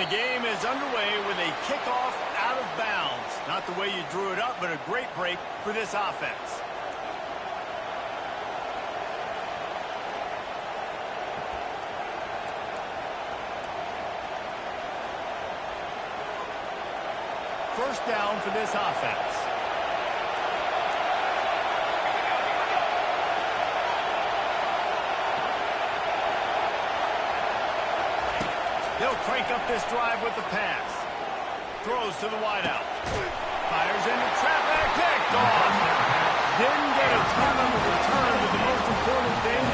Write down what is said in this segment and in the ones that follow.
the game is underway with a kickoff out of bounds. Not the way you drew it up, but a great break for this offense. First down for this offense. They'll crank up this drive with the pass. Throws to the wideout. Fires into traffic. Picked off. Didn't get a ton on the return, but the most important thing...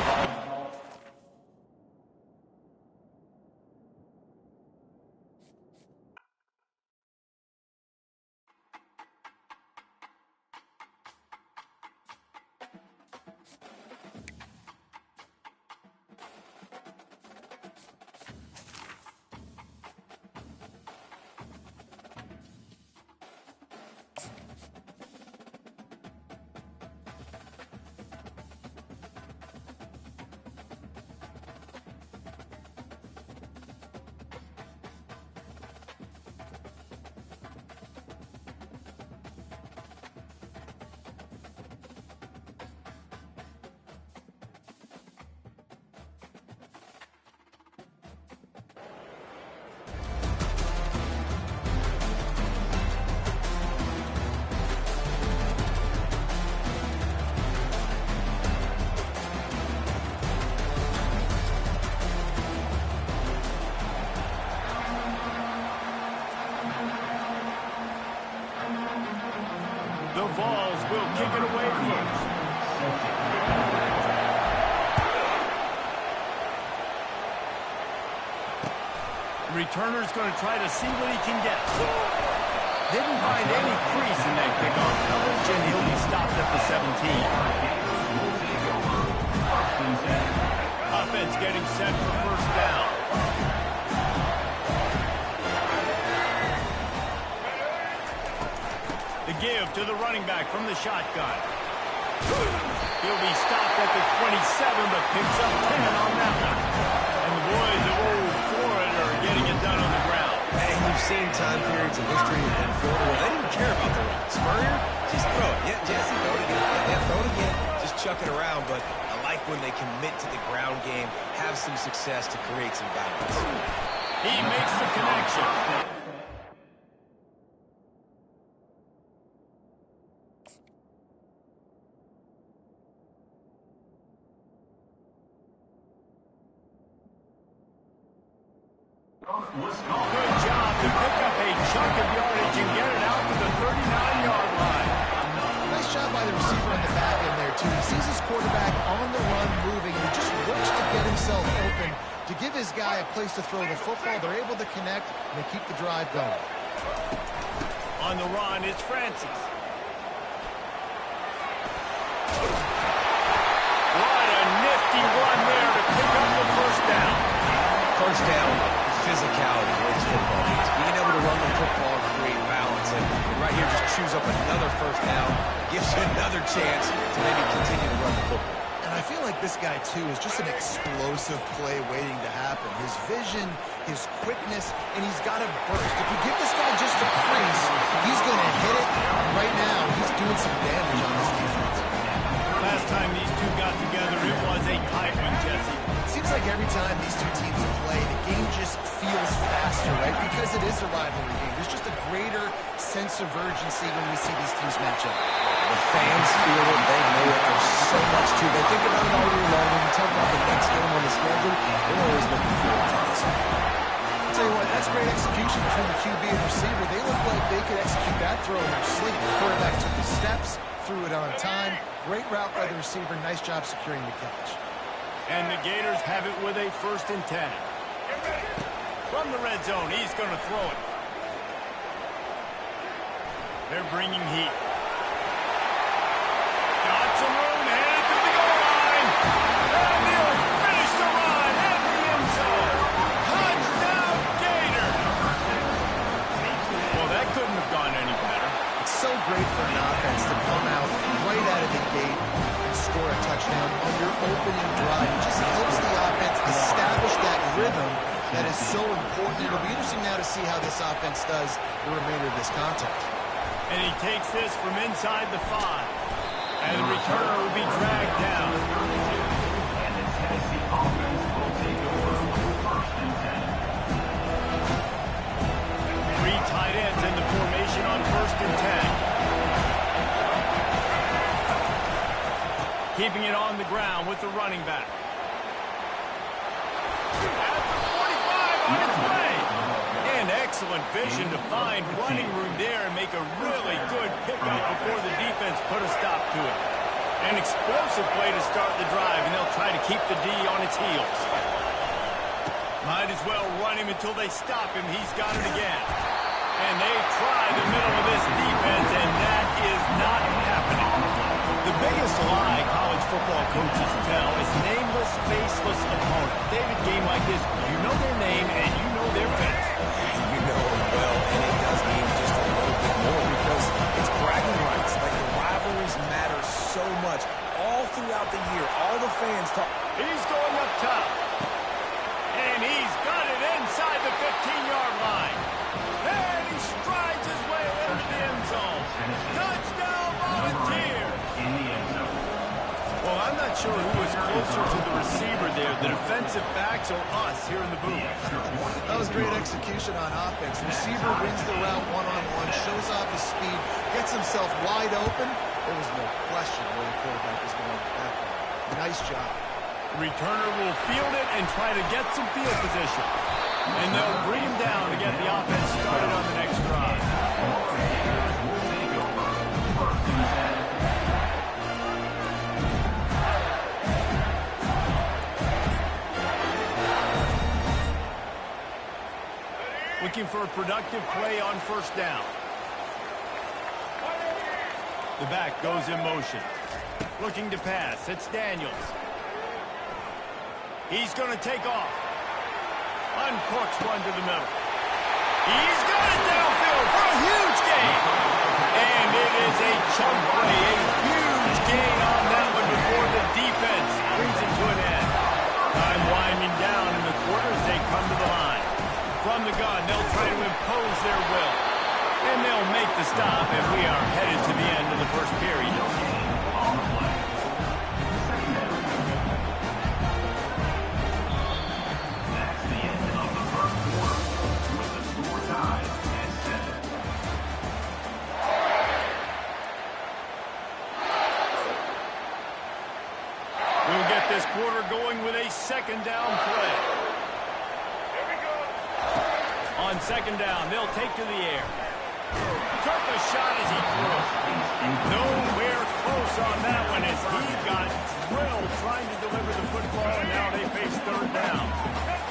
The Vols will kick it away first. The returner's going to try to see what he can get. Didn't find any crease in that kickoff coverage, and he'll be stopped at the 17. Offense getting set for first down. The give to the running back from the shotgun. He'll be stopped at the 27, but picks up 10 on that one. And the boys of old Florida are getting it done on the ground. Hey, we've seen time periods of history in Florida where they didn't care about the run. Spurrier, just throw it. Yeah, Jesse, throw it again. Yeah, throw it again. Just chuck it around, but I like when they commit to the ground game, have some success to create some balance. He makes the connection. Good job to pick up a chunk of yardage and get it out to the 39-yard line. Nice job by the receiver in the back end there, too. He sees his quarterback on the run moving, and he just works to get himself open to give his guy a place to throw the football. They're able to connect, and they keep the drive going. On the run, it's Francis. What a nifty run there to pick up the first down. First down, physicality, what this football needs. Being able to run the football and create balance. And right here, just chews up another first down. Gives you another chance to maybe continue to run the football. And I feel like this guy, too, is just an explosive play waiting to happen. His vision, his quickness, and he's got a burst. If you give this guy just a crease, he's going to hit it. Right now, he's doing some damage on this defense. Last time these two got together, it was a tight one, Jesse. It seems like every time these two teams play, the game just feels faster, right? Because it is a rivalry game. There's just a greater sense of urgency when we see these teams match up. The fans feel it. They know it. There's so much to it. They think about it all year long. When you talk about the next game on the schedule, they're always looking forward to this. I'll tell you what, that's great execution between the QB and receiver. They look like they could execute that throw in their sleep. The quarterback took the steps, threw it on time. Great route by the receiver. Nice job securing the catch. And the Gators have it with a 1st and 10. From the red zone, he's going to throw it. They're bringing heat. Got some room, headed to the goal line. And he'll finish the run at the end zone. Touchdown, Gators. Well, that couldn't have gone any better. It's so great for an offense to come out right out of the gate and score a touchdown on your opening drive. It just helps the offense establish that rhythm That is so important. It'll be interesting now to see how this offense does the remainder of this contest. And he takes this from inside the 5. And the returner will be dragged down. And the Tennessee offense will take over on 1st and 10. 3 tight ends in the formation on 1st and 10. Keeping it on the ground with the running back. At the 45 on its way. And excellent vision to find running room there and make a really good pickup before the defense put a stop to it. An explosive play to start the drive, and they'll try to keep the D on its heels. Might as well run him until they stop him. He's got it again. And they try the middle of this defense, and that is not happening. The biggest lie college football coaches tell is nameless, faceless opponent. David, game like this, you know their name and you know their face. You know them well, and it does mean just a little bit more because it's bragging rights. Like, the rivalries matter so much all throughout the year. All the fans talk. He's going up top. And he's got it inside the 15-yard line. And he strides his way into the end zone. Touchdown, Volunteers! In the end zone. Well, I'm not sure who was closer to the receiver there, the defensive backs or us here in the booth. That was great execution on offense. Receiver wins the route one-on-one, shows off his speed, gets himself wide open. There was no question where the quarterback was going at that point. Nice job. Returner will field it and try to get some field position. And they'll bring him down to get the offense started on the next drive. Looking for a productive play on 1st down. The back goes in motion. Looking to pass. It's Daniels. He's going to take off. Uncorks one to the middle. He's got it downfield for a huge gain. And it is a chunk play, a huge gain on that one before the defense brings it to an end. Time winding down in the quarter as they come to the line. From the gun, they'll try to impose their will. And they'll make the stop, and we are headed to the end of the first period. On the play. Second down. That's the end of the first quarter with the score tied at 7. We'll get this quarter going with a 2nd down play. On 2nd down, they'll take to the air. Took a shot as he threw. Nowhere close on that one as he got drilled trying to deliver the football, and now they face 3rd down.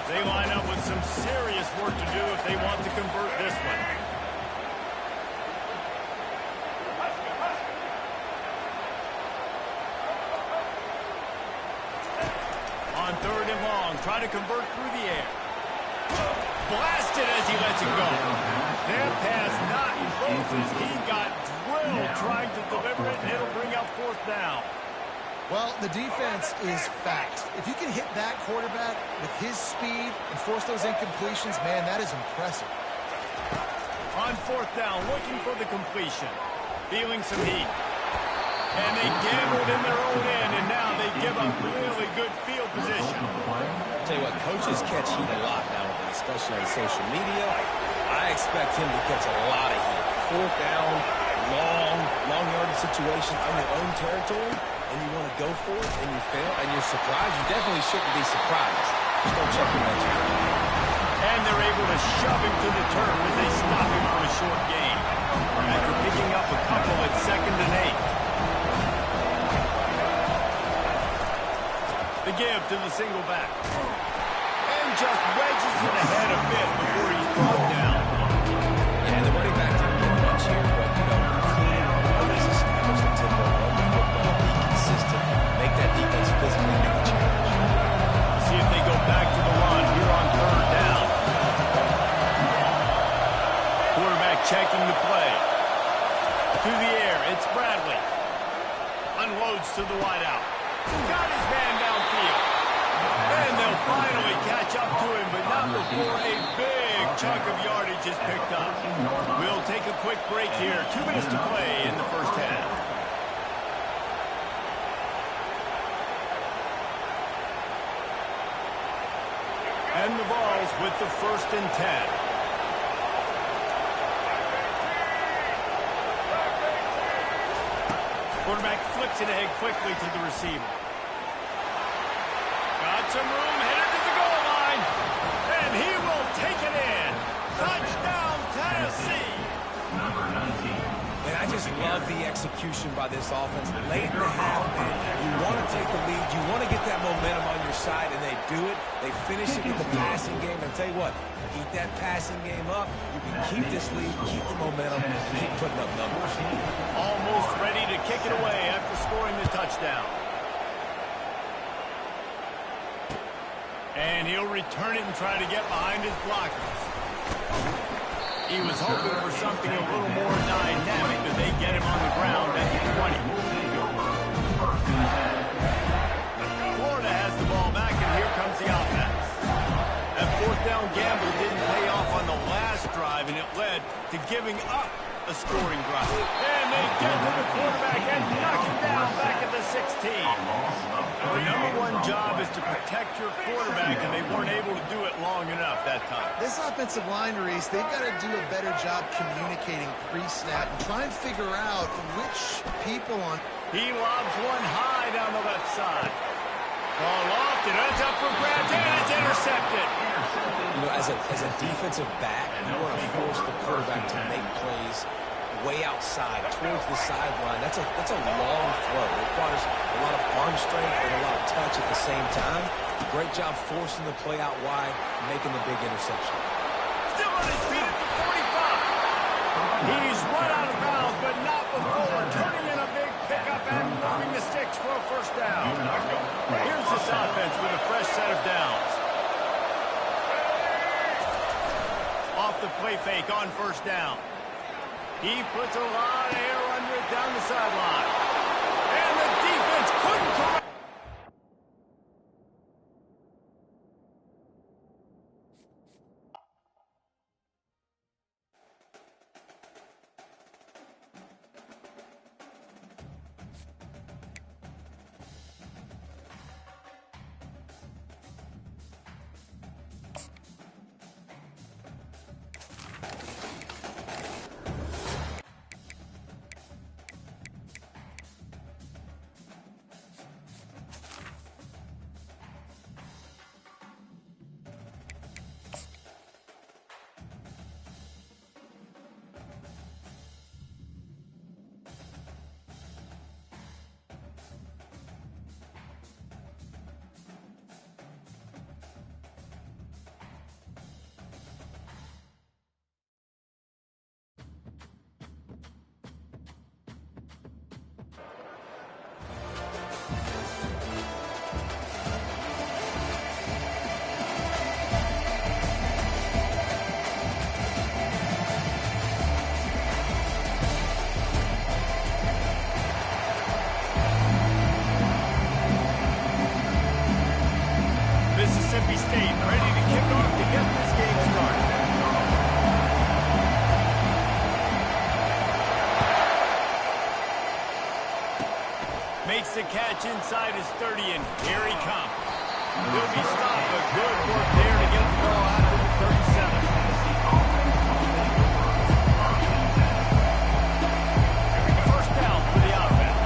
They line up with some serious work to do if they want to convert this one. On 3rd and long, try to convert through the air. Blasted as he lets it go. That pass not close as he got drilled trying to deliver it, and it'll bring up 4th down. Well, the defense is fact. If you can hit that quarterback with his speed and force those incompletions, man, that is impressive. On 4th down, looking for the completion. Feeling some heat. And they gambled in their own end, and now they give up really good field position. I'll tell you what, coaches catch heat a lot nowadays, especially on social media. I expect him to catch a lot of heat. 4th down, long yardage situation on your own territory, and you want to go for it, and you fail, and you're surprised. You definitely shouldn't be surprised. Just don't check your mental. And they're able to shove him to the turf as they stop him for a short gain. After picking up a couple at 2nd and 8. The give to the single back. And just wedges it ahead a bit before he's brought down. Yeah, the running back didn't get much here, but, always establish a tempo, run the football, be consistent, make that defense physically make a challenge. See if they go back to the run here on 3rd down. Quarterback checking the play. To the air, it's Bradley. Unloads to the wideout. Got his man downfield. And they'll finally catch up to him, but not before a big chunk of yardage is picked up. We'll take a quick break here. 2 minutes to play in the first half. And the ball's with the 1st and 10. Quarterback flips it ahead quickly to the receiver. Got some room, headed to the goal line. And he will take it in. Touchdown, Tennessee. Number 19. And I just love the execution by this offense. Late in the half, man, you want to take the lead. You want to get that momentum on your side, and they do it. They finish it with the passing game. And I'll tell you what, keep that passing game up. You can keep this lead, keep the momentum, keep putting up numbers. Almost ready to kick it away after scoring the touchdown. And he'll return it and try to get behind his blockers. He was hoping for something a little more dynamic, but they get him on the ground at the 20. Florida has the ball back, and here comes the offense. That 4th down gamble didn't pay off on the last drive, and it led to giving up a scoring drive. And they get to the quarterback and knock him down back at the 16. The #1 job is to protect your quarterback, and they weren't able to do it long enough that time. This offensive line, Reese, they've got to do a better job communicating pre-snap and try and figure out which people on... He lobs one high down the left side. Ball off, it ends up for grabs, and it's intercepted. You know, as a defensive back, you want to force the quarterback to make plays way outside, towards the sideline. That's a long throw. It requires a lot of arm strength and a lot of touch at the same time. Great job forcing the play out wide, making the big interception. Still on his feet at the 45. He's run out of bounds, but not before turning in a big pickup and moving the sticks for a 1st down. Here's this offense with a fresh set of downs. Off the play fake on 1st down. He puts a lot of air under it down the sideline. And the defense couldn't correct. Mississippi State ready to kick off to get this game started. Makes the catch inside his 30, and here he comes. He'll be stopped, but good work there to get the ball out to the 37. First down for the offense.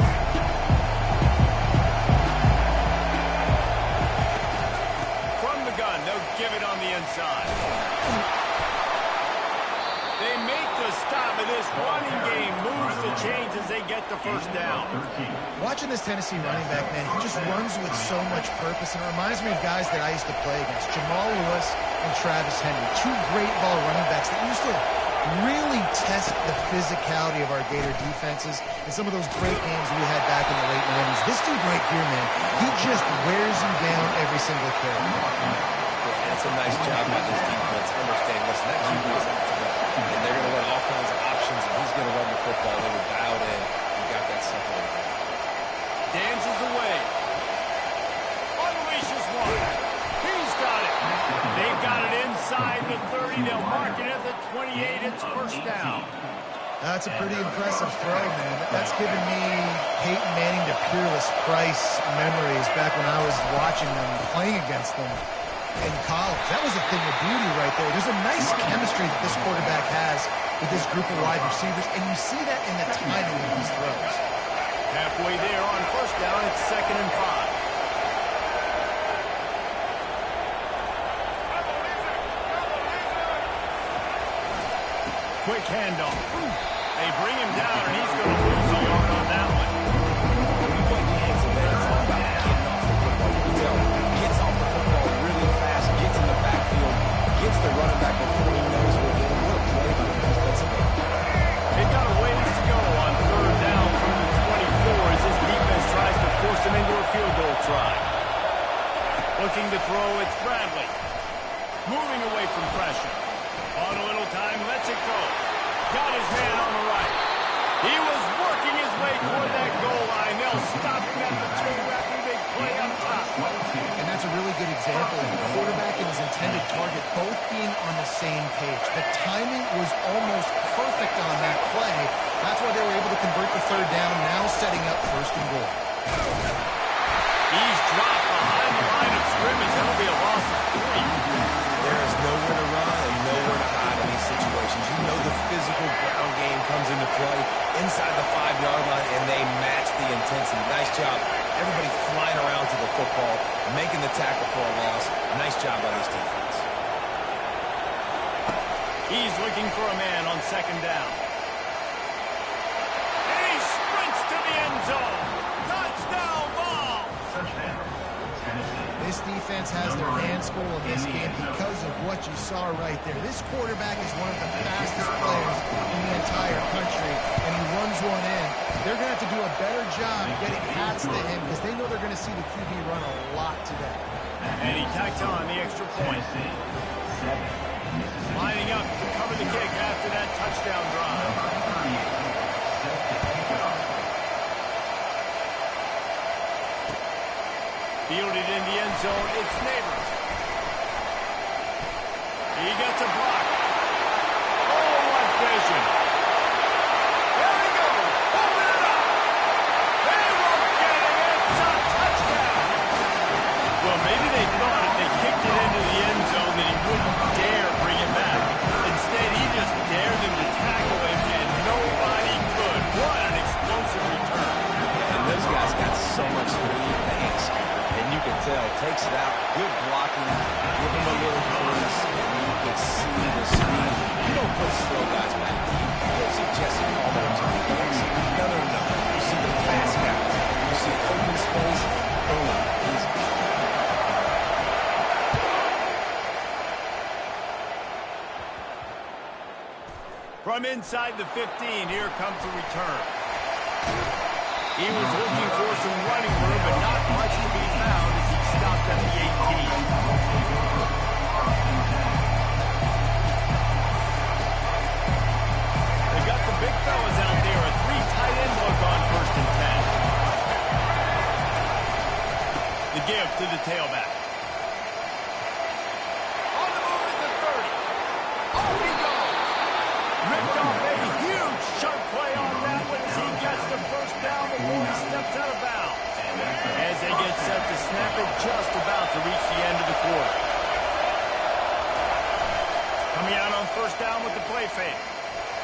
From the gun, they'll give it on the inside. They make the stop, and this running game moves the chains as they get the first down. Watching this Tennessee running back, man, he just runs with so much purpose, and it reminds me of guys that I used to play against, Jamal Lewis and Travis Henry, 2 great ball running backs that used to really test the physicality of our Gator defenses in some of those great games we had back in the late 90s. This dude right here, man, he just wears you down every single carry. Yeah, that's a nice job by this defense. Understand, listen, that QB is out to them, and they're going to run all kinds of options, and he's going to run the football. They were dialed in. You got that second. Dances away. Unleashes one. He's got it. They've got it inside. 30. They'll mark it at the 28. It's first down. That's a pretty impressive throw, man. That's given me Peyton Manning to Peerless Price memories back when I was watching them, playing against them in college. That was a thing of beauty right there. There's a nice chemistry that this quarterback has with this group of wide receivers, and you see that in the timing of these throws. Halfway there on first down, it's 2nd and 5. Quick handoff. They bring him down, and he's going to lose a yard on that one. When you play defensive end, it's all about getting off the football. You can tell. Gets off the football really fast, gets in the backfield, gets the running back before he knows where hit him. What a play by the defensive end. They've got a ways to go on 3rd down from the 24 as this defense tries to force them into a field goal try. Looking to throw, it's Bradley. Moving away from pressure. On a little time, lets it go. Got his man on the right. He was working his way toward that goal line. They'll stop him at the 2 after a big play up top. And that's a really good example of the quarterback and his intended target both being on the same page. The timing was almost perfect on that play. That's why they were able to convert the 3rd down, now setting up 1st and goal. He's dropped behind the line of scrimmage. That'll be a loss of 3. There is nowhere to run and nowhere to hide in these situations. You know the physical ground game comes into play inside the 5-yard line, and they match the intensity. Nice job. Everybody flying around to the football, making the tackle for a loss. Nice job by this defense. He's looking for a man on 2nd down. And he sprints to the end zone. Touchdown ball. This defense has their hands full in this game because of what you saw right there. This quarterback is one of the fastest players in the entire country, and he runs one in. They're going to have to do a better job getting hats to him because they know they're going to see the QB run a lot today. And he tacks on the extra point. Lining up to cover the kick after that touchdown drive. Fielded in the end zone, it's Neighbors. He gets a block. Oh, what vision. There he goes, open it up. They won't get it, it's a touchdown. Well, maybe they thought if they kicked it into the end zone that he wouldn't dare bring it back. Instead, he just dared them to tackle him, and nobody could. What an explosive return. And those guys got so much speed. Thanks. And you can tell, takes it out, good blocking, give him a little crease, and you can see the speed. You don't put slow guys back. You don't see Jesse Palmer return plays. No. You see the fast guys. You see open space, boom, easy. From inside the 15, here comes the return. He was looking for some running room, but not much to be found as he stopped at the 18. They got the big fellas out there, a 3 tight end look on 1st and 10. The give to the tailback. On the move at the 30. Off he goes. Ripped off a huge sharp play on that one as he gets the 1st down before he steps out of bounds. As they get set to snap it, just about to reach the end of the quarter. Coming out on 1st down with the play fake.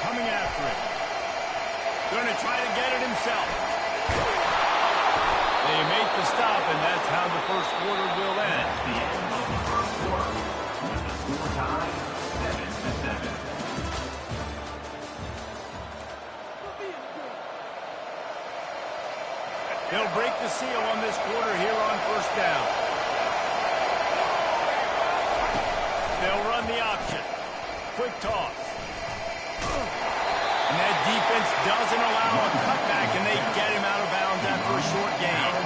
Coming after it. Going to try to get it himself. They make the stop, and that's how the 1st quarter will end. The end of the 1st quarter with the score tied 7-7. They'll break the seal on this quarter here on 1st down. They'll run the option. Quick toss. And that defense doesn't allow a cutback, and they get him out of bounds after a short gain.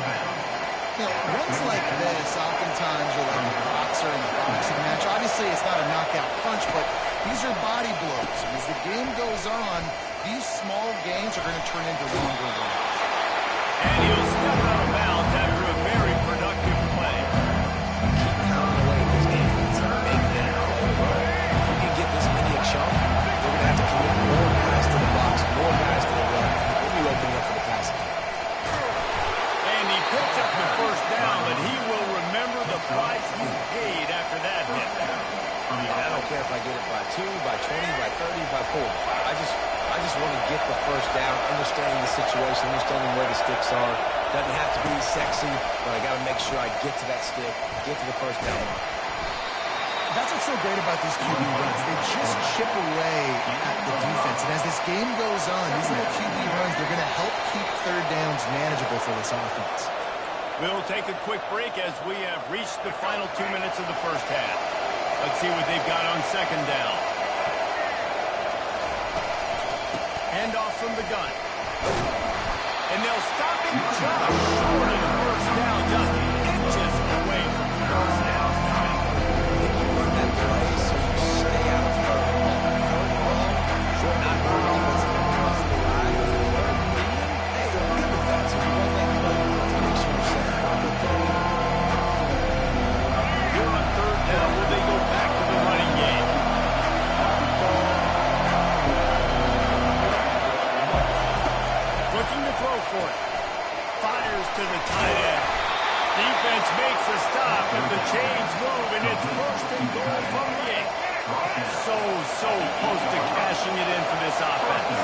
You know, runs like this oftentimes are like a boxer in a boxing match. Obviously, it's not a knockout punch, but these are body blows. And as the game goes on, these small gains are going to turn into longer runs. And he'll step out of bounds after a very productive play. Keep pounding away at this defense and make them play well. If you can get 2, by 20, by 30, by 40. I just want to get the first down, understanding the situation, understanding where the sticks are. Doesn't have to be sexy, but I got to make sure I get to that stick, get to the first down line. That's what's so great about these QB runs. They just chip away at the defense. And as this game goes on, these little QB runs, they're going to help keep third downs manageable for this offense. We'll take a quick break as we have reached the final 2 minutes of the first half. Let's see what they've got on second down. Handoff from the gun. And they'll stop him just short of the first down, just inches away from the first down. Run that play so you stay out of third and long. Third and long, you're not going offense across the line. Third and medium, hey, I'm good with that. So you run that play to make sure you're set up for the Here on third down, will they go back to the running game? Looking to throw for it. Fires to the tight end. Defense makes a stop, and the chains move, and it's first and goal from the 8. So close to cashing it in for this offense.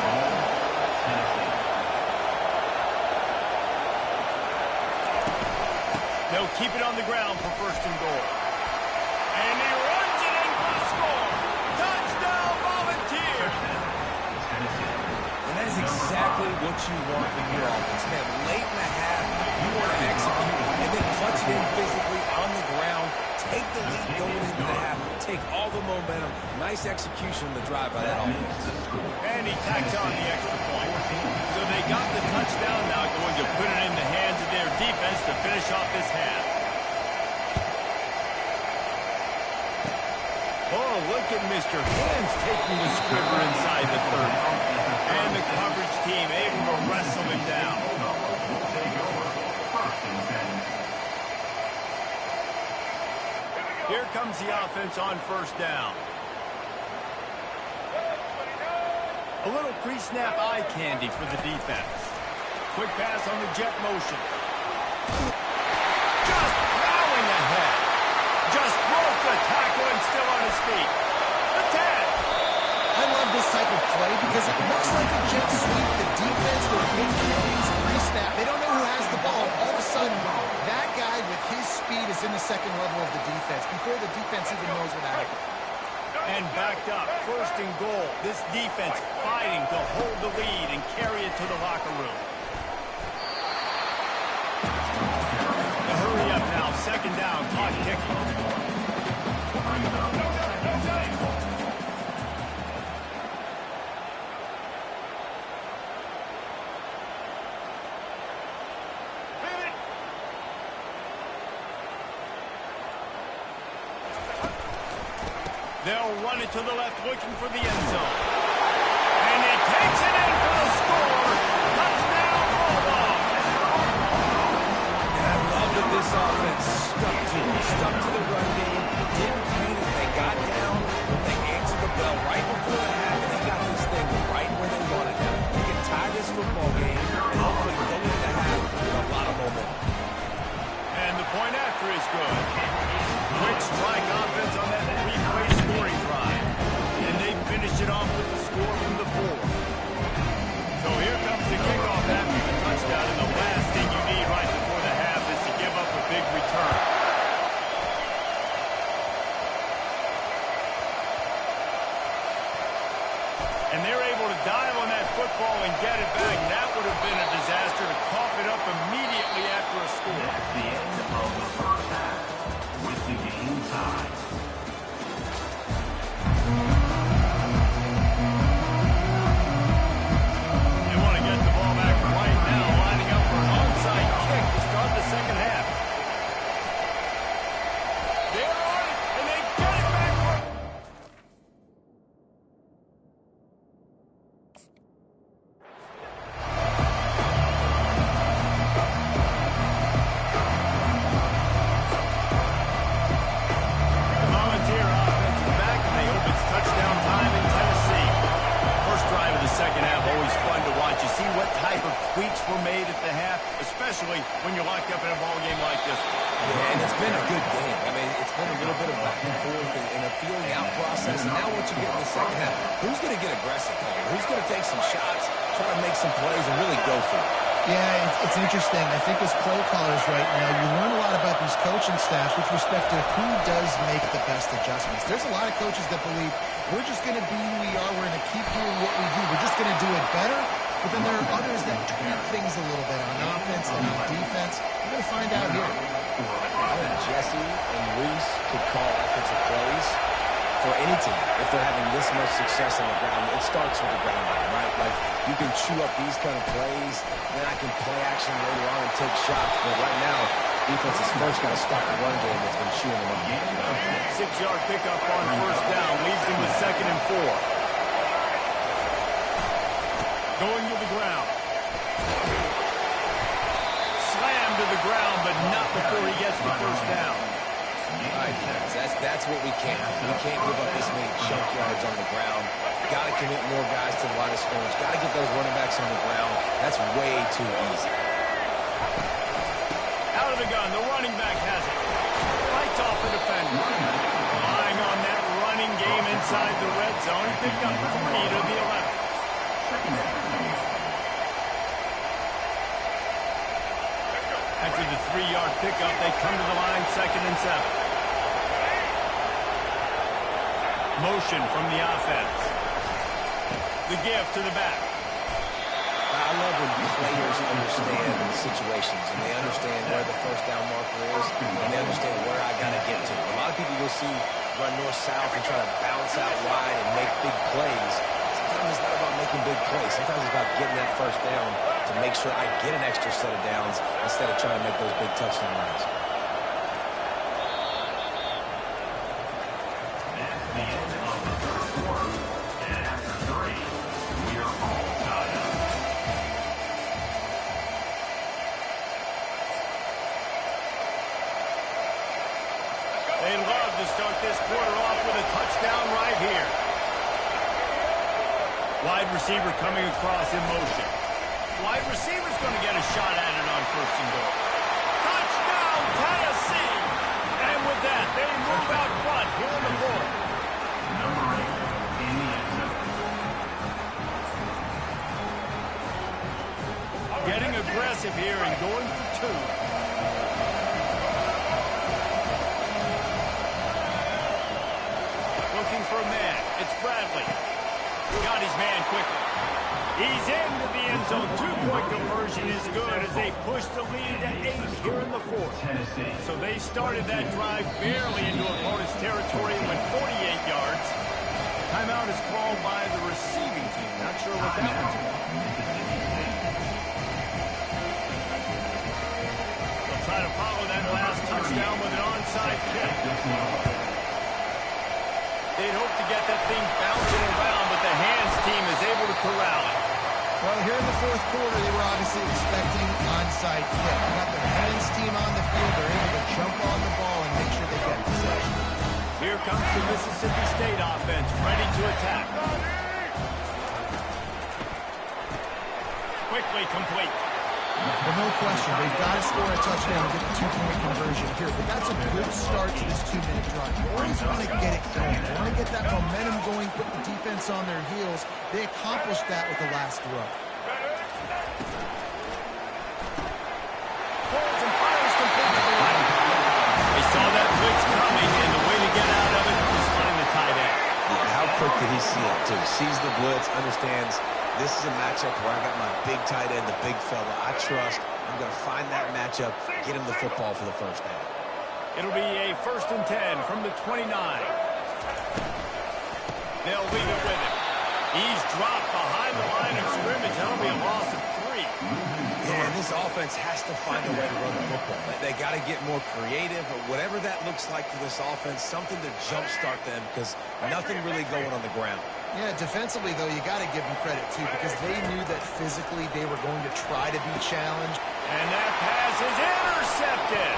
They'll keep it on the ground for first and goal. And he runs it in for the score. Touchdown, Volunteers! And that is exactly what you want from your offense. Man, late in the half, you want to execute and then punch it in physically on the ground. Take the lead going into the half. Take all the momentum. Nice execution on the drive by that offense. And he tacks on the extra point. So they got the touchdown, now going to put it in the hands of their defense to finish off this half. Oh, look at Mr. Hands taking the squibber inside the 30. And the coverage team able to wrestle him down. Here comes the offense on first down. A little pre-snap eye candy for the defense. Quick pass on the jet motion. Just plowing ahead. Just broke the tackle and still on his feet. The 10. I love this type of play because it looks like a jet sweep. The defense, they're making things pre-snap. They don't know who has the ball. All of a sudden, that guy with his speed is in the second level of the defense before the defense even knows what happened. And backed up, first and goal. This defense fighting to hold the lead and carry it to the locker room. The hurry up now, second down, clock ticking. They'll run it to the left, looking for the end zone. And he takes it in for the score. Touchdown, Bulldogs. And I love that this offense stuck to the run game, didn't paint it, they got down, they answered the bell right before the half, and they got this thing right where they wanted it. They can tie this football game and hopefully go into the half with a lot of momentum. And the point after is good. Quick strike offense on that three-play scoring drive. And they finish it off with the score from the 4. So here comes the kickoff after the touchdown, and the last thing you need right before the half is to give up a big return. And they're able to dive on that football and get it back. That would have been a disaster to cough it up immediately after a score. That's the end of the first half with the game tied. They want to get the ball back right now, lining up for an onside kick to start the second half. They're on it, and they get it back. The Volunteer offense is back, and they hope it's touchdown time in Tennessee. First drive of the second half, always fun to watch. You see what type of tweaks were made at the half, especially when you're locked up in a ball game like this one. Yeah, and it's been a good game. I mean, it's been a little bit of back and forth and a feeling out process. And now what you get in the second half, who's going to get aggressive, Cole? Who's going to take some shots, try to make some plays, and really go for it? Yeah, it's interesting. I think as play callers right now, you learn a lot about these coaching staffs with respect to who does make the best adjustments. There's a lot of coaches that believe we're just going to be who we are. We're going to keep doing what we do. We're just going to do it better. But then there are others that tweak things a little bit on offense and on defense. We're going to find out here. I think Jesse and Reese could call offensive plays for any team if they're having this much success on the ground. It starts with the ground game, right? Like, you can chew up these kind of plays, then I can play action later on and take shots. But right now, defense has first got to stop the run game that's been chewing them up. 6-yard pickup on first down leaves them with 2nd and 4. Going to the ground. Slammed to the ground, but not before he gets the first down. All right, that's what we can't do. We can't give up this many chunk yards on the ground. Got to commit more guys to the line of scrimmage. Got to get those running backs on the ground. That's way too easy. Out of the gun, the running back has it. Fights off the defender. Relying on that running game inside the red zone. He picked up 3 to the 11. After the 3-yard pickup, they come to the line 2nd and 7. Motion from the offense. The give to the back. I love when players understand situations and they understand where the first down marker is and they understand where I got to get to. A lot of people you'll see run north-south and try to bounce out wide and make big plays. Sometimes it's not about making big plays. Sometimes it's about getting that first down to make sure I get an extra set of downs instead of trying to make those big touchdown runs. That's the end of the first quarter. And after 3, we are all tied up. They love to start this quarter off with a touchdown right here. Wide receiver coming across in motion. Wide receiver's going to get a shot at it on 1st and goal. Touchdown, Tennessee! And with that, they move out front here in the 4th. Number 8 in the end zone. Getting aggressive here and going for 2. Looking for a man. It's Bradley. Got his man quickly. He's into the end zone. 2-point conversion is good as they push the lead to 8 here in the 4th. So they started that drive barely into opponent's territory and went 48 yards. Timeout is called by the receiving team. Not sure what that one's about. They'll try to follow that last touchdown with an onside kick. They'd hope to get that thing bouncing around, but the hands team is able to corral it. Well, here in the 4th quarter, they were obviously expecting onside kick. They got their hands team on the field. They're able to jump on the ball and make sure they get possession. Here comes the Mississippi State offense, ready to attack. Quickly complete. Well, no question. They've got to score a touchdown and get the 2-point conversion here. But that's a good start to this 2-minute drive. You always want to get it going. You want to get that momentum going, put the defense on their heels. They accomplished that with the last throw. Pulls and fires complete to the right. They saw that blitz coming, and the way to get out of it was find the tight end. Yeah, how quick did he see it, too? Sees the blitz, understands this is a matchup where I got my big tight end, the big fella. I trust. I'm going to find that matchup, get him the football for the first down. It'll be a 1st and 10 from the 29. They'll leave it with him. He's dropped behind the line of scrimmage. That'll be a loss of 3. Yeah, this offense has to find a way to run the football. They got to get more creative, or whatever that looks like for this offense, something to jumpstart them because nothing really going on the ground. Yeah, defensively, though, you got to give them credit, too, because they knew that physically they were going to try to be challenged. And that pass is intercepted.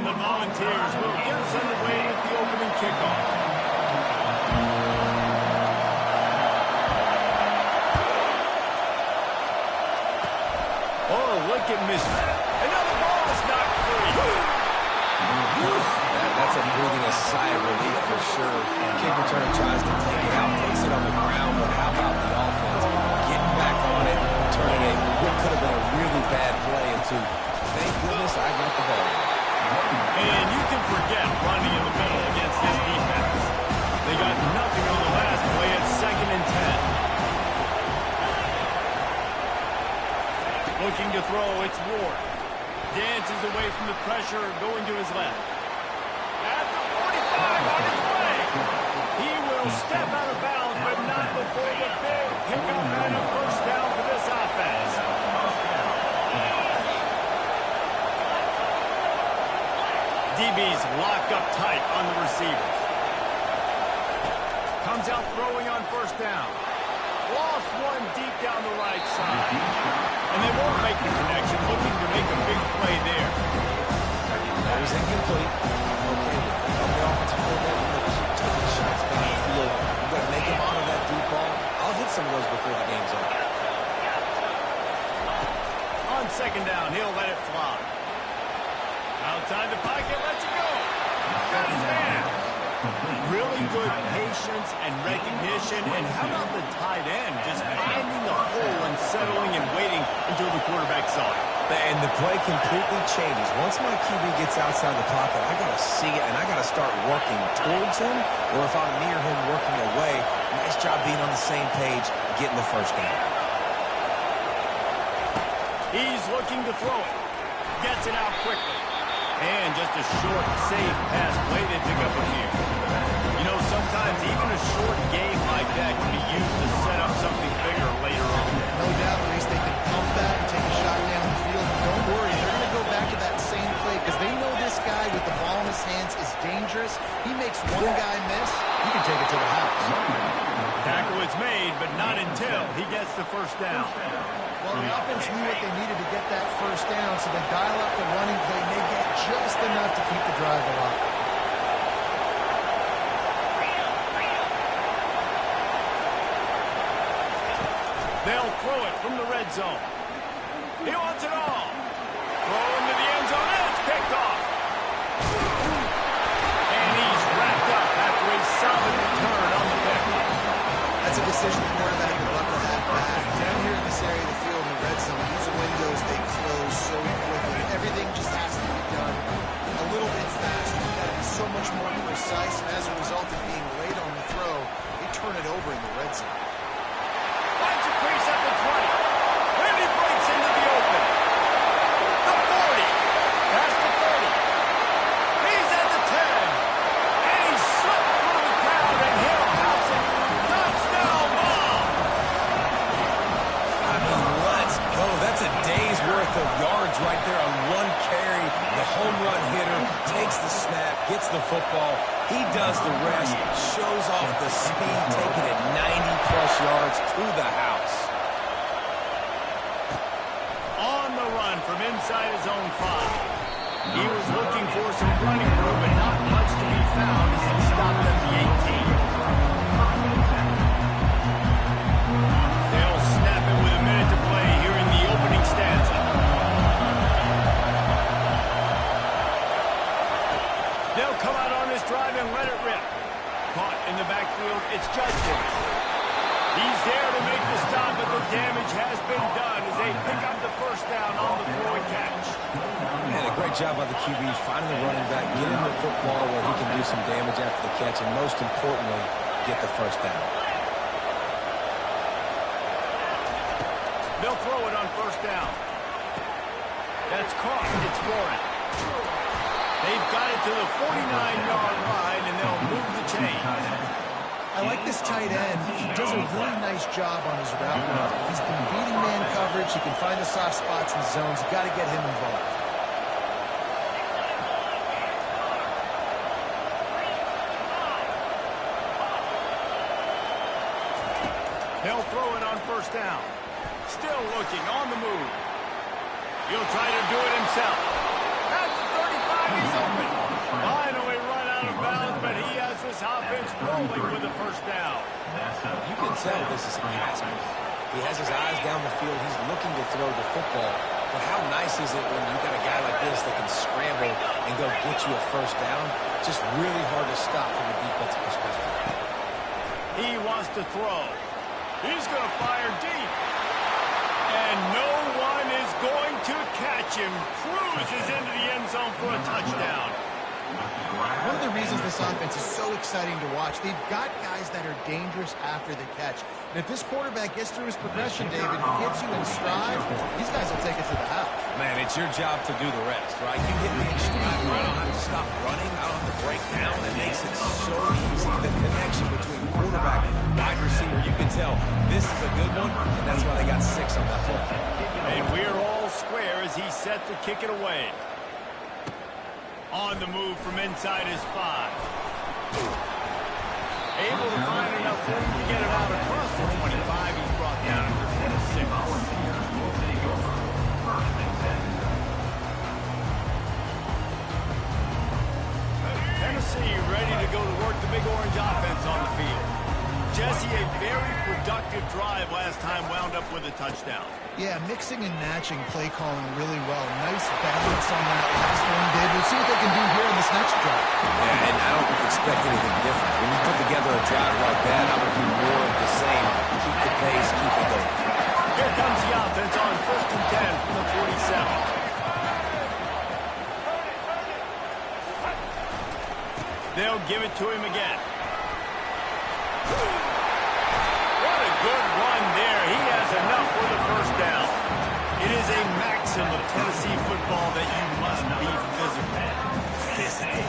And the Volunteers will get us underway with the opening kickoff. Oh, look at Miss. Another ball is knocked free. That's a breathing a sigh of relief for sure. Kick returner tries to take it out, takes it on the ground, but how about the offense getting back on it, turning what could have been a really bad play into, thank goodness I got the ball. And you can forget running in the middle against this defense. They got nothing on the last play at 2nd and 10. Looking to throw, it's Ward. Dances away from the pressure, going to his left. At the 45 on his way. He will step out of bounds, but not before the big pickup and a first down for this offense. DB's locked up tight on the receivers. Comes out throwing on first down. Lost one deep down the right side. And they won't make the connection, looking to make a big play there. That was incomplete. Okay, on the offensive coordinator, taking shots down the field. We've got to make him honor that deep ball. I'll hit some of those before the game's over. On 2nd down, he'll let it fly. Outside the pocket, lets it go. Got his man. Really good patience and recognition. And how about the tight end just finding the hole and settling and waiting until the quarterback saw it. And the play completely changes. Once my QB gets outside the pocket, I got to see it, and I got to start working towards him, or if I'm near him working away, nice job being on the same page, getting the first down. He's looking to throw it. Gets it out quickly. And just a short, safe pass play they pick up a few. You know, sometimes even a short game like that can be used to set up something bigger later on. No doubt, Reese, they can pump that and take a shot down the field. But don't worry, they're going to go back to that same play because they know this guy with the ball in his hands is dangerous. He makes one guy miss, he can take it to the house. Tackle is made, but not until he gets the first down. Well, the offense knew what they needed to get that first down, so they dial up the running play, and they get just enough to keep the drive alive. They'll throw it from the red zone. He wants it all. Throw into the end zone, and it's picked off. And he's wrapped up after a solid return on the pick. That's a decision the quarterback would love to have back. Down here in this area of the field in the red zone, these windows, they close so quickly. Everything just has to be done a little bit faster. You've got to be so much more precise, and as a result of being late on the throw, they turn it over in the red zone. Finds a crease at the 20. And he breaks into the open. The 40. Past the 30. He's at the 10. And he slipped through the crowd, and he'll house it. Touchdown ball. I mean, let's go. That's a day's worth of yards right there on one carry. The home run hitter takes the snap, gets the football. He does the rest, shows off the speed, taking it 90-plus yards to the house. On the run from inside his own 5. He was looking for some running room, but not much to be found as he stopped at the 18. They'll snap it with a minute to play here in the opening stanza. They'll come out on this drive and let it rip. Caught in the backfield, it's Judkins. He's there to make the stop, but the damage has been done as they pick up the first down on the throw and catch. Man, a great job by the QB, finding the running back, getting the football where he can do some damage after the catch, and most importantly, get the first down. They'll throw it on first down. That's caught. It's Warren. They've got it to the 49-yard line, and they'll move the chains. I like this tight end. He does a really nice job on his route running. He's been beating man coverage. He can find the soft spots in the zones. You've got to get him involved. They'll throw it on first down. Still looking on the move. He'll try to do it himself. At the 35, he's open. offense rolling with a first down. You can tell this is a pass play. He has his eyes down the field. He's looking to throw the football. But how nice is it when you got a guy like this that can scramble and go get you a first down? Just really hard to stop from a defensive perspective. He wants to throw. He's going to fire deep. And no one is going to catch him. Cruises into the end zone for a touchdown. One of the reasons this offense is so exciting to watch, they've got guys that are dangerous after the catch. And if this quarterback gets through his progression, David, hits you in stride, these guys will take it to the house. Man, it's your job to do the rest, right? You hit me in stride, I don't have to stop running. I don't have to break down. It makes it so easy. The connection between quarterback and wide receiver, you can tell this is a good one, and that's why they got 6 on that play. And we're all square as he set to kick it away. On the move from inside his 5. Able to find enough room to get it out across the 25. He's brought down to the 26. Tennessee ready to go to work the Big Orange offense on the field. Jesse, a very productive drive last time wound up with a touchdown. Yeah, mixing and matching play calling really well. Nice balance on that last one, Dave. We'll see what they can do here in this next drive. Yeah, and I don't expect anything different. When you put together a drive like that, I would do more of the same. Keep the pace, keep it going. Here comes the offense on 1st and 10 from the 47. They'll give it to him again. What a good run there. He has enough for the first down. It is a maxim of Tennessee football that you must be physical. Physical.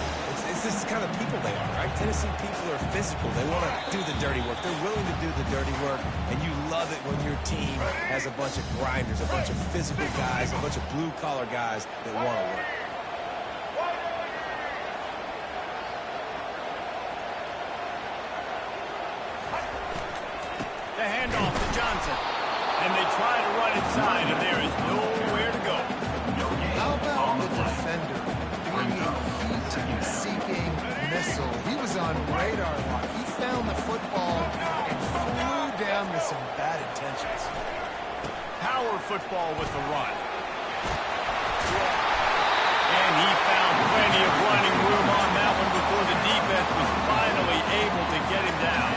It's this kind of people they are, right? Tennessee people are physical. They want to do the dirty work. They're willing to do the dirty work, and you love it when your team has a bunch of grinders, a bunch of physical guys, a bunch of blue-collar guys that want to work. Handoff to Johnson. And they try to run inside, and there is nowhere to go. How about the defender bringing heat-seeking missile? He was on radar lock. He found the football and flew down with some bad intentions. Power football with the run. And he found plenty of running room on that one before the defense was finally able to get him down.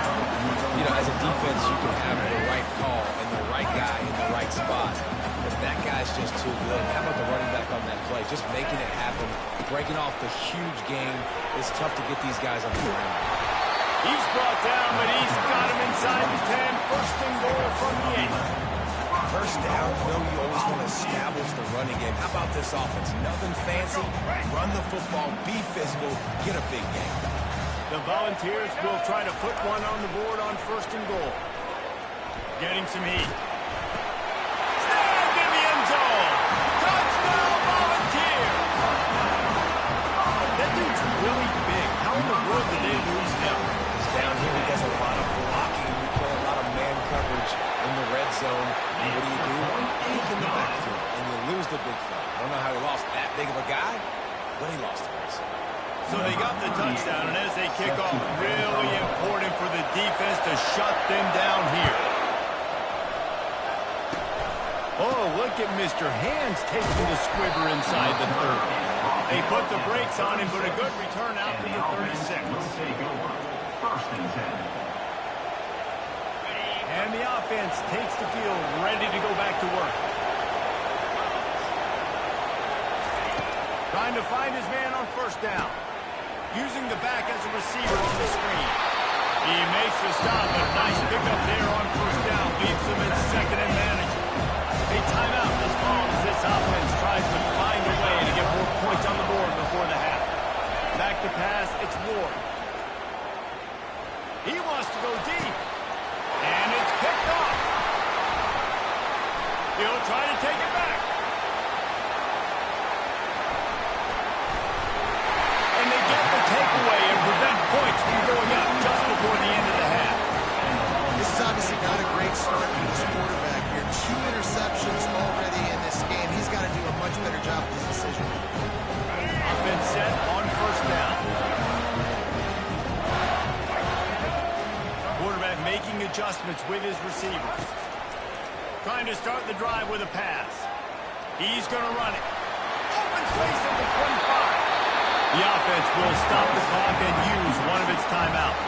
You know, as a defense, you can have the right call and the right guy in the right spot. But that guy's just too good. How about the running back on that play? Just making it happen, breaking off the huge game. It's tough to get these guys on the ground. He's brought down, but he's got him inside the 10. 1st and goal from the 8. First down, you know you always want to establish the running game. How about this offense? Nothing fancy. Run the football, be physical, get a big game. The Volunteers will try to put one on the board on 1st and goal. Getting some heat. Snagged in the end zone. Touchdown, Volunteers. That dude's really big. How in the world did they lose him? He's down here. He does a lot of blocking. We play a lot of man coverage in the red zone. And what do? Peek in the backfield, and you lose the big fella. I don't know how he lost that big of a guy, but he lost it. So they got the touchdown, and as they kick off, really important for the defense to shut them down here. Oh, look at Mr. Hands taking the squibber inside the 30. They put the brakes on him, but a good return out to the 36. And the offense takes the field, ready to go back to work. Trying to find his man on 1st down. Using the back as a receiver on the screen. He makes the stop, but nice pickup there on 1st down. Leaves him in 2nd and manageable. A timeout is called as this offense tries to find a way to get more points on the board before the half. Back to pass, it's Ward. He wants to go deep. And it's picked off. He'll try to take it back. And they get the takeaway and prevent points from going up just before the end of the half. adjustments with his receivers. Trying to start the drive with a pass. He's going to run it. Open space at the 25. The offense will stop the clock and use one of its timeouts.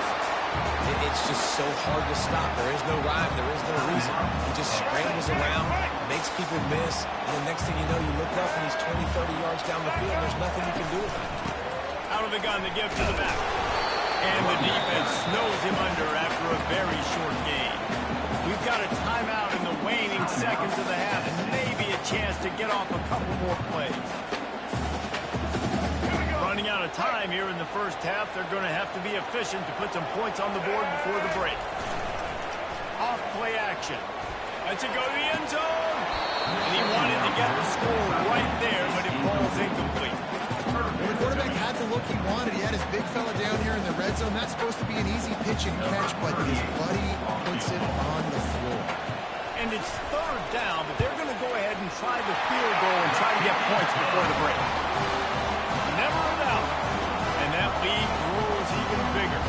It's just so hard to stop. There is no rhyme. There is no reason. He just scrambles around, makes people miss, and the next thing you know, you look up and he's 20, 30 yards down the field. There's nothing you can do with it. Out of the gun, the give to the back. And the defense snows him under after a very short game. We've got a timeout in the waning seconds of the half and maybe a chance to get off a couple more plays. Running out of time here in the first half, they're going to have to be efficient to put some points on the board before the break. Off play action. Lets it go to the end zone. And he wanted to get the score right there, but it falls incomplete. The quarterback had the look he wanted. He had his big fella down here in the red zone. That's supposed to be an easy pitch and catch, but his buddy puts it on the floor. And it's third down, but they're going to go ahead and try the field goal and try to get points before the break. Never enough. And that lead grows even bigger.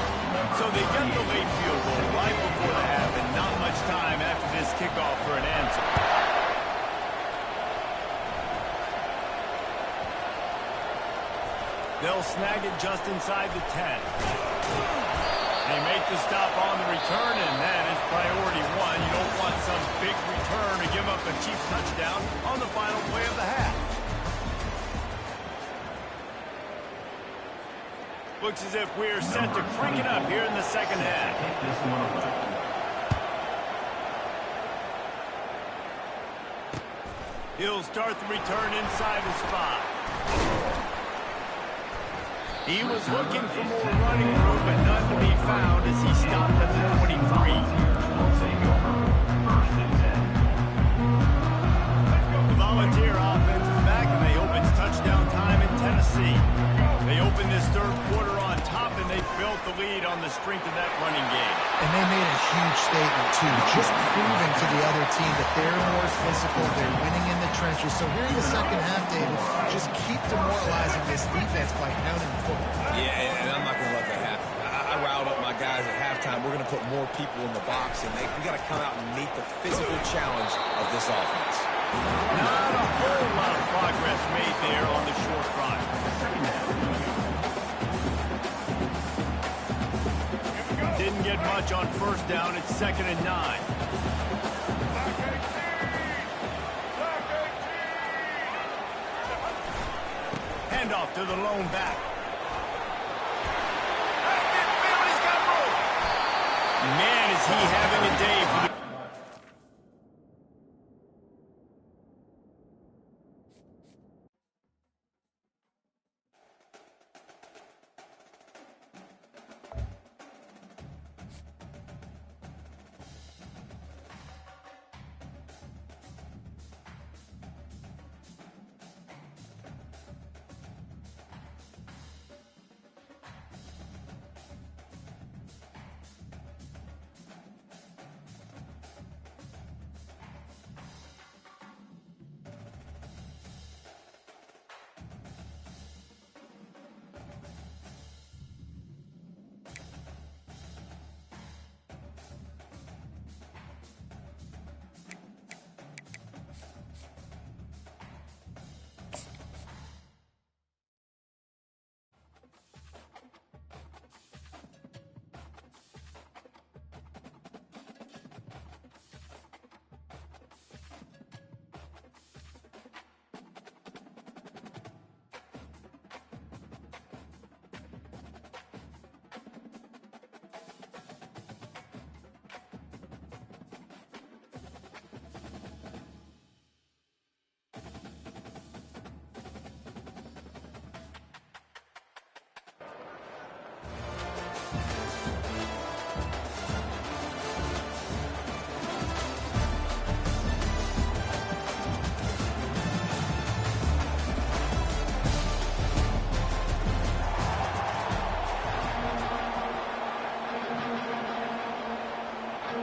So they get the late field goal right before the half and not much time after this kickoff for an answer. They'll snag it just inside the 10. They make the stop on the return, and that is priority one. You don't want some big return to give up a cheap touchdown on the final play of the half. Looks as if we're set to crank it up here in the second half. He'll start the return inside his 5. He was looking for more running room, but none to be found as he stopped at the 23. The Volunteer offense is back, and they hope it's touchdown time in Tennessee. They opened this third quarter on top, and they built the lead on the strength of that running game. And they made a huge statement, too, just proving to the other team that they're more physical, they're winning in the trenches. So here in the second half, David, just keep demoralizing this defense by pounding the football. Yeah, and I'm not going to let that happen. I riled up my guys at halftime. We're going to put more people in the box, and we got to come out and meet the physical challenge of this offense. Not a whole lot of progress made there on the short drive. Didn't get much on first down. It's 2nd and 9. Handoff to the lone back. He's got room. Man, is he having a day for the...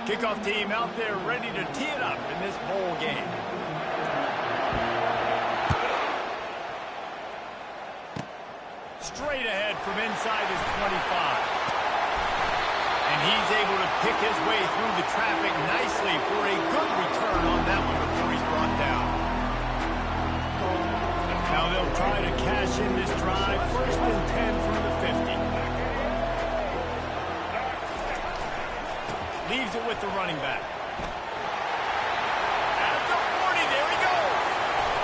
Kickoff team out there ready to tee it up in this bowl game. Straight ahead from inside his 25. And And he's able to pick his way through the traffic nicely for a good return on that one before he's brought down. Now they'll try to cash in this drive. 1st and 10 from the 50. Leaves it with the running back. At the 40, there he goes.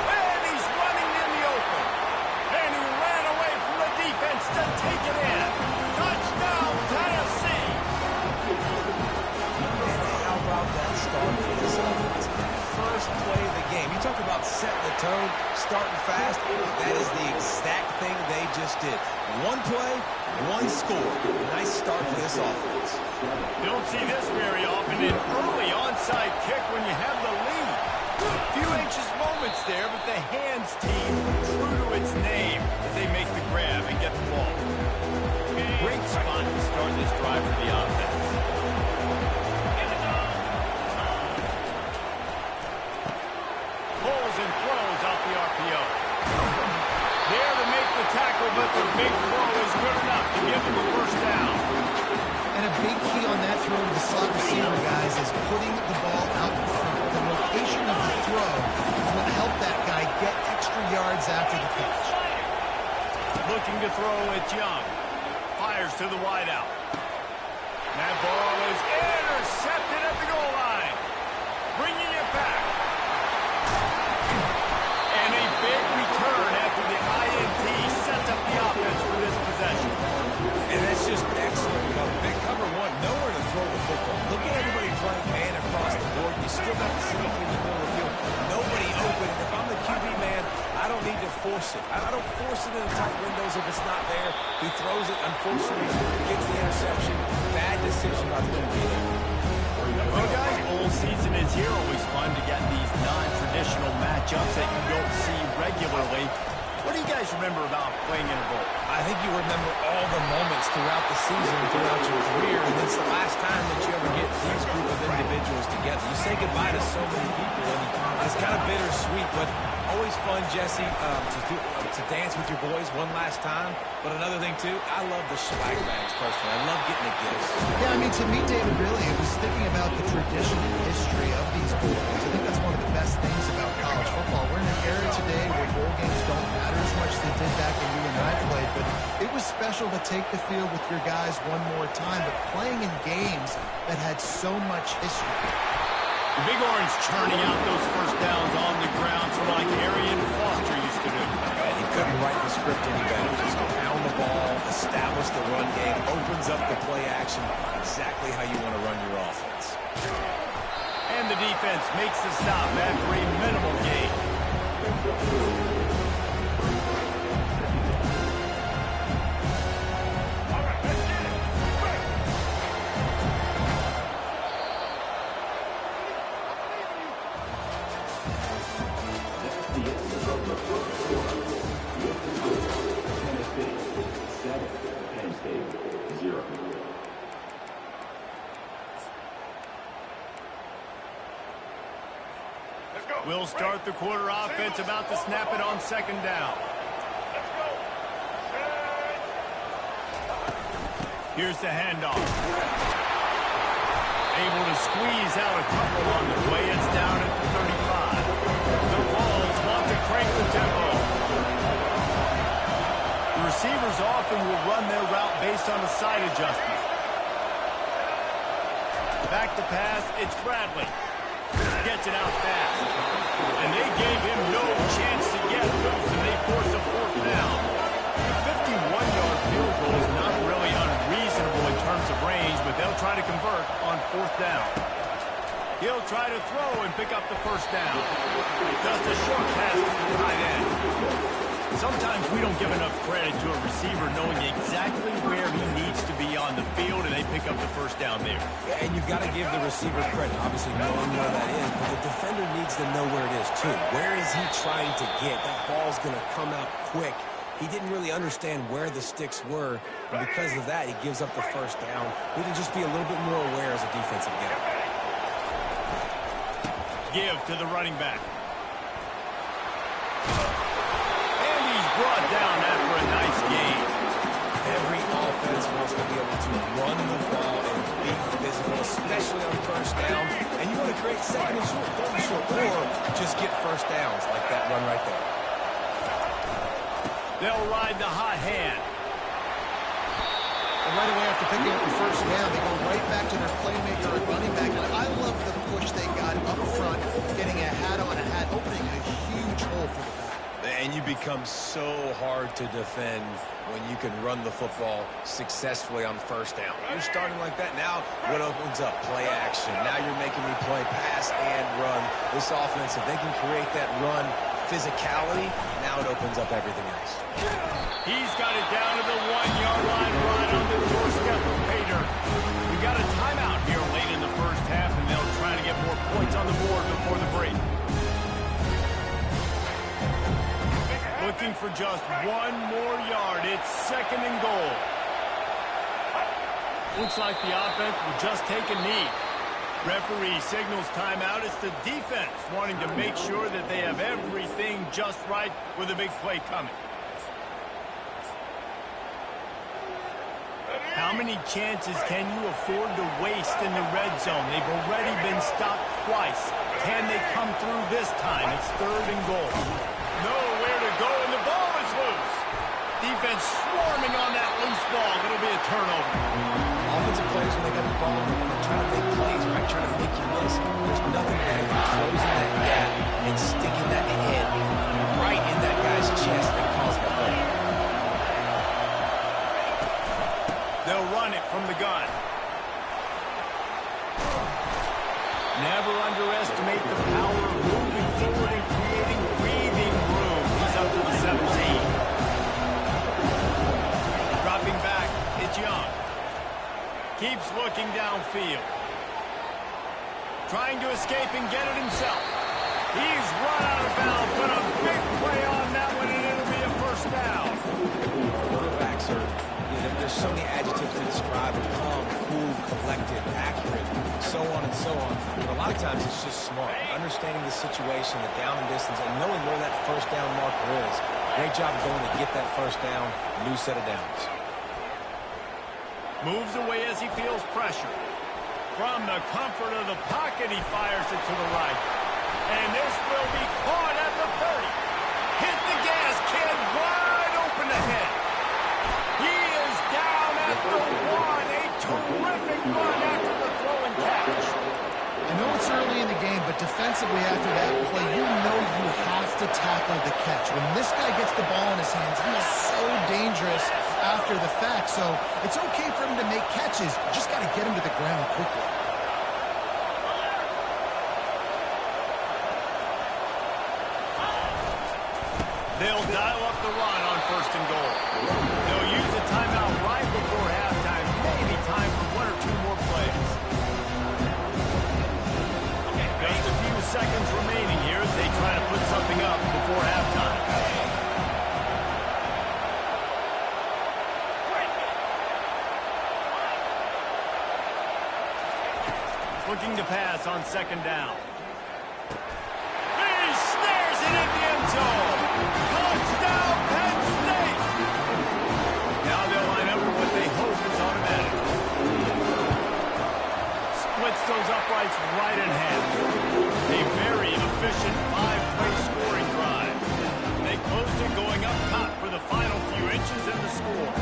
And he's running in the open. And he ran away from the defense to take it in. Touchdown, Tennessee. And how about that start for this offense? First play of the game. You talk about setting the tone, starting fast. That is the exact thing they just did. One play, one score. Nice start for this offense. You don't see this very often. An early onside kick when you have the lead. A few anxious moments there, but the hands team true to its name as they make the grab and get the ball. Great spot to start this drive for the offense. Pulls and throws off the RPO. There to make the tackle, but the big throw is good enough to give them the first down. And a big key on that throw to the slot receiver, guys, is putting the ball out in front. The location of the throw is what helped that guy get extra yards after the catch. Looking to throw, it's Young. Fires to the wideout. That ball is intercepted at the goal line. Bringing it back. And a big return after the INT sets up the offense for this possession. And that's just excellent cover. Big cover one, nowhere to throw the football. Look at everybody playing man across the board. You still got the safety in the middle of the field. Nobody open. And if I'm the QB man, I don't need to force it. I don't force it in the tight windows if it's not there. He throws it. Unfortunately, gets the interception. Bad decision by the QB. Well, guys, bowl season is here. Always fun to get these non-traditional matchups that you don't see regularly. What do you guys remember about playing in a bowl? I think you remember all the moments throughout the season, throughout your career, and it's the last time that you ever get these group of individuals together. You say goodbye to so many people, and it's kind of bittersweet, but always fun, Jesse, to dance with your boys one last time. But another thing, too, I love the swag bags, personally. I love getting the gifts. Yeah, I mean, to me, David, really, it was thinking about the tradition and history of these bowls. I think that's one of the best things about college football. We're in an era today where bowl games don't matter as much as they did back when you and I played, but it was special to take the field with your guys one more time, but playing in games that had so much history. The Big Orange churning out those first downs on the ground, so like Arian Foster used to do. And he couldn't write the script any better. Just pound the ball, establish the run game, opens up the play action, exactly how you want to run your offense. And the defense makes the stop after a minimal gain. We'll start the quarter offense, about to snap it on 2nd down. Here's the handoff. Able to squeeze out a couple on the way. It's down at the 35. The Vols want to crank the tempo. The receivers often will run their route based on a side adjustment. Back to pass, it's Bradley. Gets it out fast. And they gave him no chance to get loose, and they force a 4th down. The 51-yard field goal is not really unreasonable in terms of range, but they'll try to convert on 4th down. He'll try to throw and pick up the 1st down. Just a short pass to the tight end. Sometimes we don't give enough credit to a receiver knowing exactly where he needs to be on the field, and they pick up the 1st down there. Yeah, and you've got to give the receiver credit, obviously knowing where that is, but the defender needs to know where it is too. Where is he trying to get? That ball's going to come out quick. He didn't really understand where the sticks were, and because of that, he gives up the 1st down. We need to just be a little bit more aware as a defensive guy. Give to the running back. Brought down after a nice game. Every offense wants to be able to run the ball and be physical, especially on first down. And you want to create second and short, third and short, or just get first downs like that run right there. They'll ride the hot hand. And right away after picking up the first down, they go right back to their playmaker and running back. And I love the push they got up front, getting a hat on a hat, opening a huge hole for the back. And you become so hard to defend when you can run the football successfully on first down. You're starting like that. Now, what opens up? Play action. Now you're making me play pass and run. This offense, if they can create that run physicality, now it opens up everything else. He's got it down to the 1-yard line right on the doorstep of Pater. We got a timeout here late in the first half, and they'll try to get more points on the board before the break. Looking for just 1 more yard. It's 2nd and goal. Looks like the offense will just take a knee. Referee signals timeout. It's the defense wanting to make sure that they have everything just right with a big play coming. How many chances can you afford to waste in the red zone? They've already been stopped twice. Can they come through this time? It's 3rd and goal. Nowhere to go, and the ball is loose. Defense swarming on that loose ball. It'll be a turnover. Offensive players, when they got the ball, and they're trying to make plays, right? Trying to make you miss. There's nothing better than closing that gap and sticking that head right in that guy's chest and causing a fumble. They'll run it from the gun. Never underestimate the power of moving forward and creating breathing room. He's up to the 17. Dropping back, it's Young. Keeps looking downfield. Trying to escape and get it himself. He's run out of bounds, but a big play on that one, and it'll be a first down. Quarterbacks are, there's so many adjectives to describe it. Calm, cool, collected, accurate, so on and so on. But a lot of times it's just smart. Understanding the situation, the down and distance, and knowing where that first down marker is. Great job going to get that first down, new set of downs. Moves away as he feels pressure. From the comfort of the pocket, he fires it to the right. And this will be caught at the 30. Hit the gas, kid, wide open ahead. He is down at the 1. A terrific run after the throw and catch. I know it's early in the game, but defensively after that play, you know you have to tackle the catch. When this guy gets the ball in his hands, he is so dangerous after the fact. So it's okay for him to make catches. You just got to get him to the ground quickly. They'll dial up the run on 1st and goal. They'll use a timeout right before halftime. Maybe time for 1 or 2 more plays. Just a few seconds remaining here as they try to put something up before halftime. Looking to pass on 2nd down. He snares it in the end zone. Touchdown, Penn State. Now they'll line up for what they hope is automatic. Splits those uprights right in half. A very efficient 5-play scoring drive. They closed it going up top for the final few inches in the score.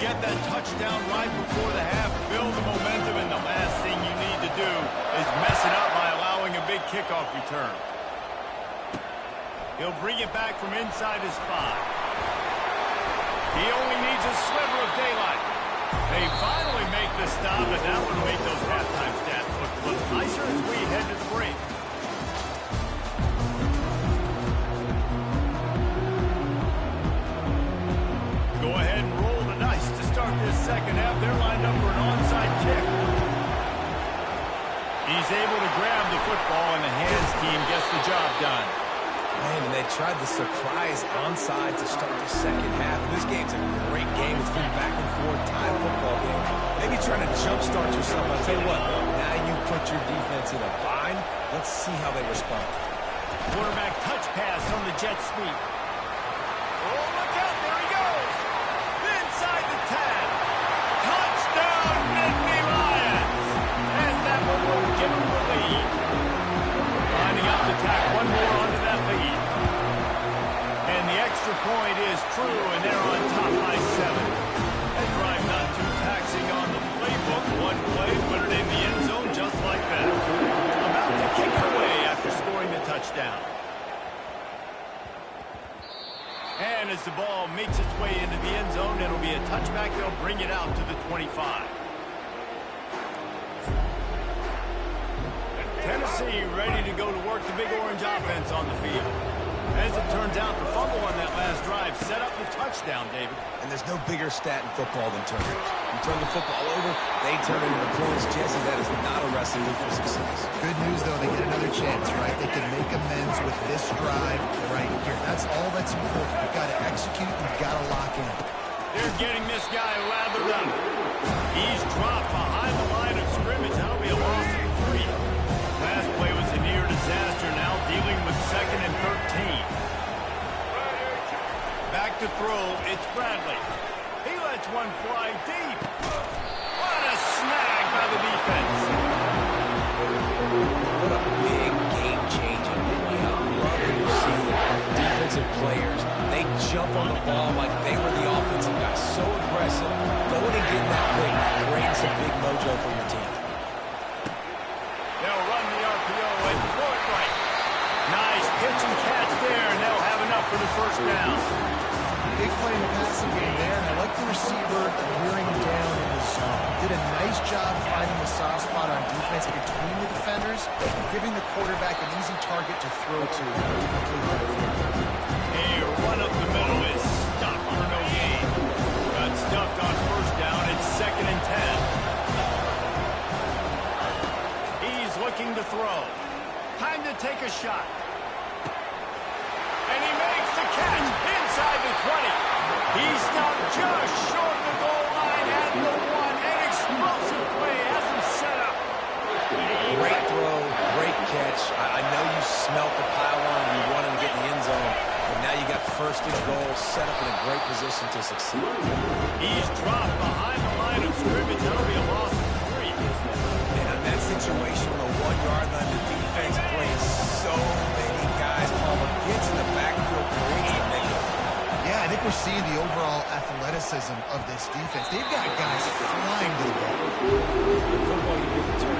Get that touchdown right before the half, build the momentum, and the last thing you need to do is mess it up by allowing a big kickoff return. He'll bring it back from inside his 5. He only needs a sliver of daylight. They finally make the stop, and that would make those halftime stats look a little nicer as we head to the break. Go ahead and roll the dice to start this second half. They're lined up for an onside kick. He's able to grab the football, and the hands team gets the job done. Man, and they tried the surprise onside to start the second half. This game's a great game. It's been back and forth, tied football game. Maybe trying to jumpstart yourself. I'll tell you what, now you put your defense in a bind. Let's see how they respond. Quarterback touch pass on the jet sweep. Oh, look out, there he goes. Inside the 10. Jesse ready to go to work the big orange offense on the field. As it turns out, the fumble on that last drive set up the touchdown, David. And there's no bigger stat in football than turnovers. You turn the football over, they turn it into points. Jesse, that is not a recipe for success. Good news, though, they get another chance, right? They can make amends with this drive right here. That's all that's important. You've got to execute, you've got to lock in. They're getting this guy lathered up. He's dropped behind the line of scrimmage. That'll be a loss of 3. Last play was a near disaster, now dealing with 2nd and 13. Back to throw, it's Bradley. He lets one fly deep. What a snag by the defense. What a big game-changing play. I love when you see defensive players. They jump on the ball like they were the offensive guy. So aggressive. Going and getting that quick creates a big mojo for your team. They'll run the RPO and throw it right. Nice pitch and catch there, and they'll have enough for the first down. Big play in the passing game there, and I like the receiver wearing down in the zone. Did a nice job finding the soft spot on defense between the defenders, giving the quarterback an easy target to throw to. A run up the middle is stopped for no gain. Got stuffed on first down. It's 2nd and 10. He's looking to throw. Time to take a shot. And he makes the catch inside the 20. He's stopped just short of the goal line at the 1. An explosive play has him set up. Great throw, great catch. I know you smelt the pile on and you wanted to get in the end zone, but now you got 1st and goal set up in a great position to succeed. He's dropped behind the line of scrimmage. That'll be a loss of 3. And in that situation, on the 1-yard line, the defense plays so many guys. Palmer gets in the backfield, creates a negative. Yeah, I think we're seeing the overall athleticism of this defense. They've got guys flying to the ball. In football, you get the term,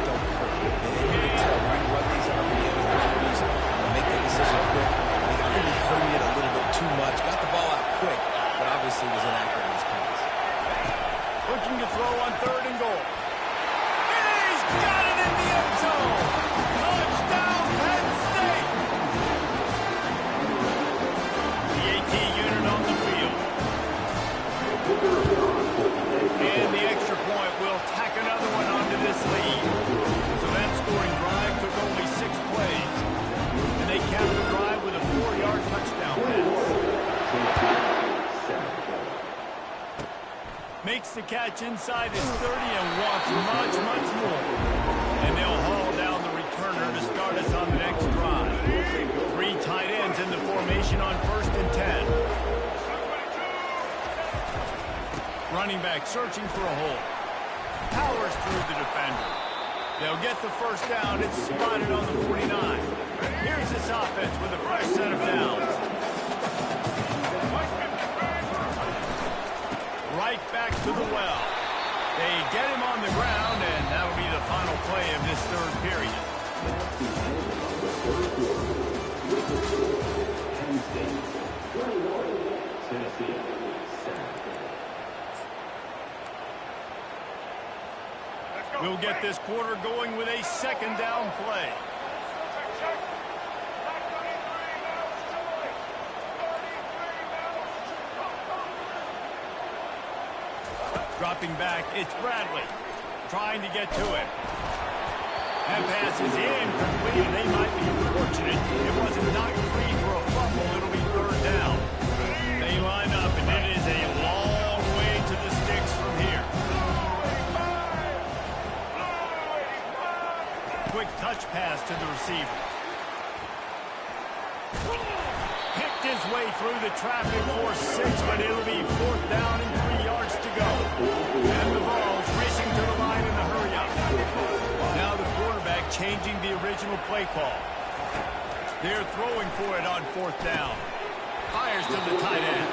don't hurt. And you can tell, right, run these RPOs and make the decision quick. They really hurried it a little bit too much. Got the ball out quick, but obviously was inaccurate in his pass. Looking to throw on 3rd and goal. And he's got it in the end zone. Touchdown, Penn State. The AT unit on the field. And the extra point will tack another one onto this lead. So that scoring drive took only 6 plays. And they capped the drive with a 4-yard touchdown pass. Makes the catch inside his 30 and wants much, much more. And they'll haul down the returner to start us on the next drive. 3 tight ends in the formation on 1st and 10. Running back searching for a hole. Powers through the defender. They'll get the first down. It's spotted on the 49. Here's this offense with a fresh set of downs. Right back to the well. They get him on the ground, and that'll be the final play of this 3rd period. We'll get this quarter going with a 2nd down play. Dropping back, it's Bradley. Trying to get to it. That pass is incomplete. They might be fortunate. It wasn't knocked free for a fumble. It'll be 3rd down. They line up, and it is a long way to the sticks from here. Quick touch pass to the receiver. Picked his way through the traffic for 6, but it'll be 4th down and 3 yards to go. And the ball's racing to the line in a hurry-up. Now the quarterback changing the original play call. They're throwing for it on 4th down. Fires to the tight end.